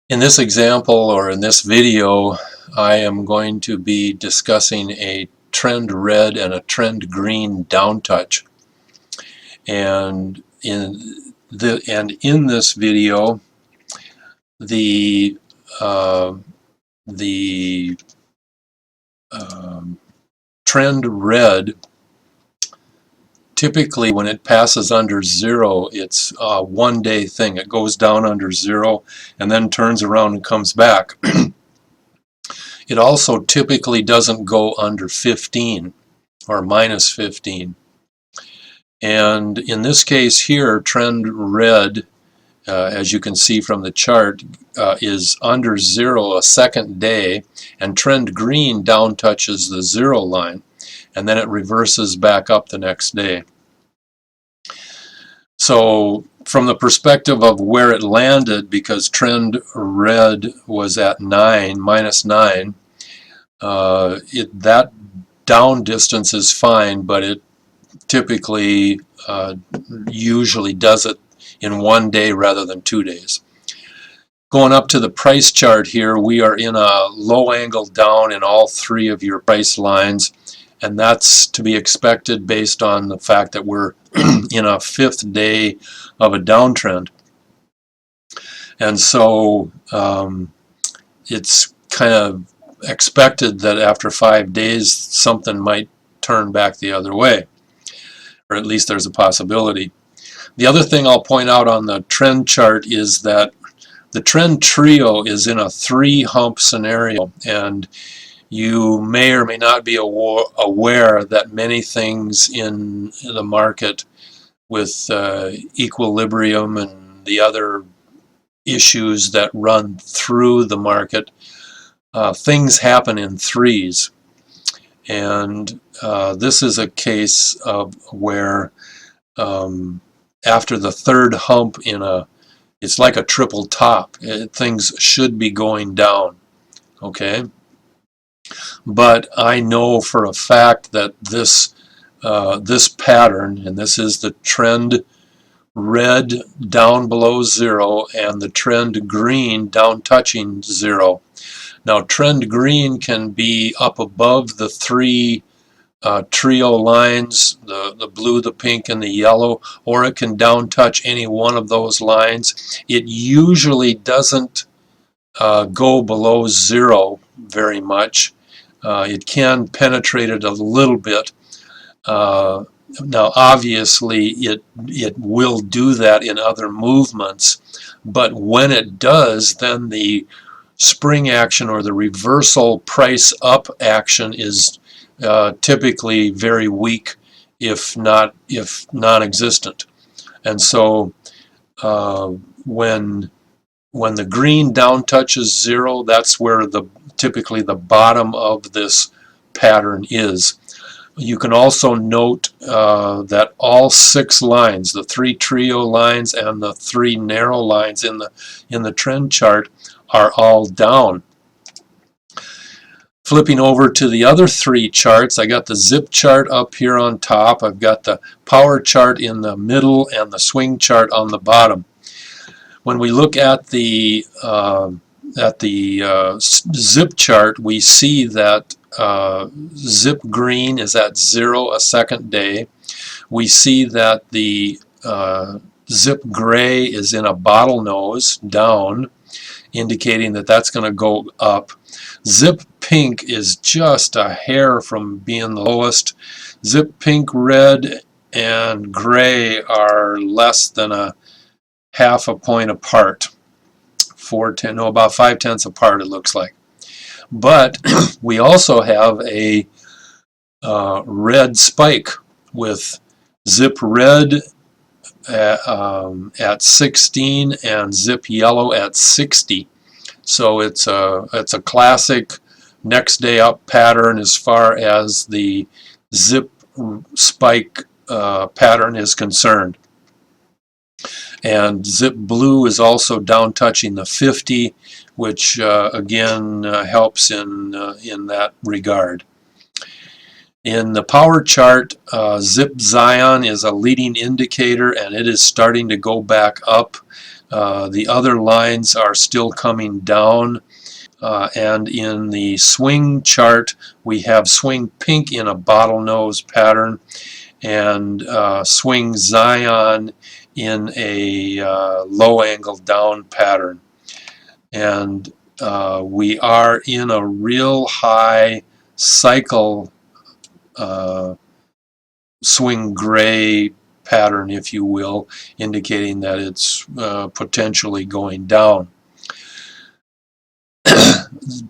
In this example, or in this video, I am going to be discussing a trend red and a trend green down touch. And in this video, the uh, the trend red, typically when it passes under zero, it's a one-day thing. It goes down under zero and then turns around and comes back. It also typically doesn't go under 15 or minus 15. And in this case here, trend red, as you can see from the chart, is under zero a second day, and trend green down touches the zero line, and then it reverses back up the next day. So from the perspective of where it landed, because trend red was at 9, minus 9, that down distance is fine, but it typically usually does it in one day rather than 2 days. Going up to the price chart here, we are in a low angle down in all three of your price lines, and that's to be expected based on the fact that we're in a fifth day of a downtrend. And so it's kind of expected that after 5 days something might turn back the other way, or at least there's a possibility. The other thing I'll point out on the trend chart is that the trend trio is in a 3-hump scenario, and you may or may not be aware that many things in the market with equilibrium and the other issues that run through the market, things happen in threes. And this is a case of where after the third hump it's like a triple top. Things should be going down, okay? But I know for a fact that this pattern, and this is the trend red down below zero and the trend green down touching zero. Now trend green can be up above the three trio lines, the blue, the pink, and the yellow, or it can down touch any one of those lines. It usually doesn't go below zero very much. It can penetrate it a little bit. Now obviously it will do that in other movements, but when it does, then the spring action or the reversal price up action is typically very weak, if non-existent. And so when the green down touches zero, that's where typically the bottom of this pattern is. You can also note that all 6 lines, the 3 trio lines and the 3 narrow lines in the trend chart, are all down. Flipping over to the other 3 charts, I got the zip chart up here on top, I've got the power chart in the middle, and the swing chart on the bottom. When we look at the zip chart, we see that zip green is at 0 a second day. We see that the zip gray is in a bottlenose down, indicating that that's going to go up. Zip pink is just a hair from being the lowest. Zip pink, red, and gray are less than a half a point apart. About 5/10 apart, it looks like. But we also have a red spike with zip red at 16 and zip yellow at 60. So it's a classic next day up pattern as far as the zip spike pattern is concerned. And zip blue is also down touching the 50, which again helps in that regard. In the power chart, zip Zion is a leading indicator, and it is starting to go back up. The other lines are still coming down. And in the swing chart, we have swing pink in a bottlenose pattern and swing Zion in a low angle down pattern. And we are in a real high cycle swing gray pattern, if you will, indicating that it's potentially going down.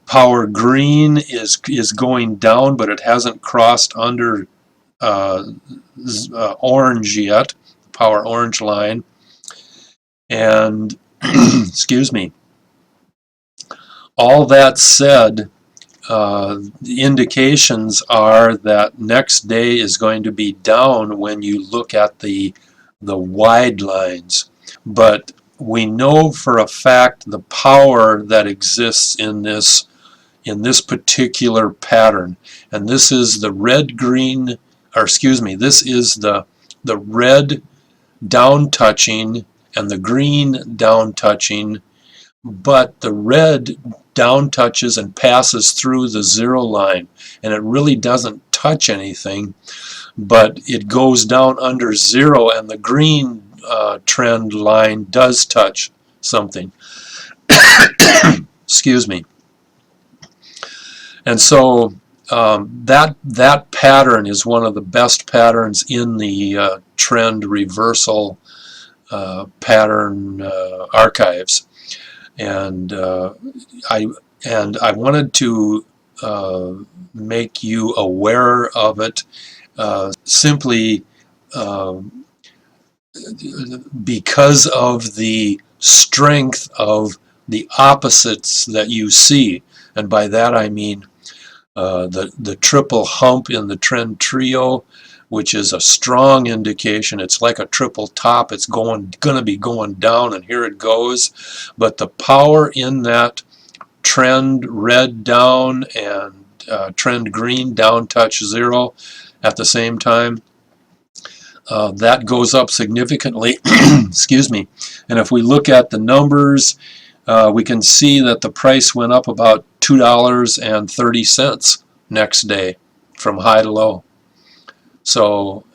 Power green is going down, but it hasn't crossed under orange yet, power orange line. And excuse me. All that said, the indications are that next day is going to be down when you look at the wide lines. But we know for a fact the power that exists in this particular pattern, and this is the red green, or excuse me, this is the red down touching and the green down touching, but the red down touches and passes through the zero line, and it really doesn't touch anything, but it goes down under zero, and the green trend line does touch something. Excuse me. And so that pattern is one of the best patterns in the trend reversal pattern archives. And I wanted to make you aware of it simply because of the strength of the opposites that you see. And by that I mean the triple hump in the trend trio, which is a strong indication. It's like a triple top. It's going to be going down, and here it goes. But the power in that trend red down and trend green down touch zero at the same time, that goes up significantly. Excuse me. And if we look at the numbers, we can see that the price went up about $2.30 next day from high to low. So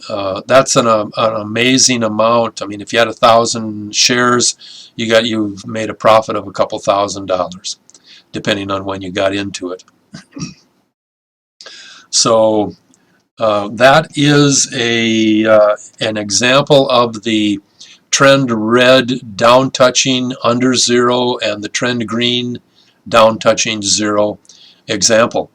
that's an amazing amount. I mean, if you had 1,000 shares, you've made a profit of a couple $1,000, depending on when you got into it. So that is an example of the trend red down touching under zero and the trend green down touching zero example.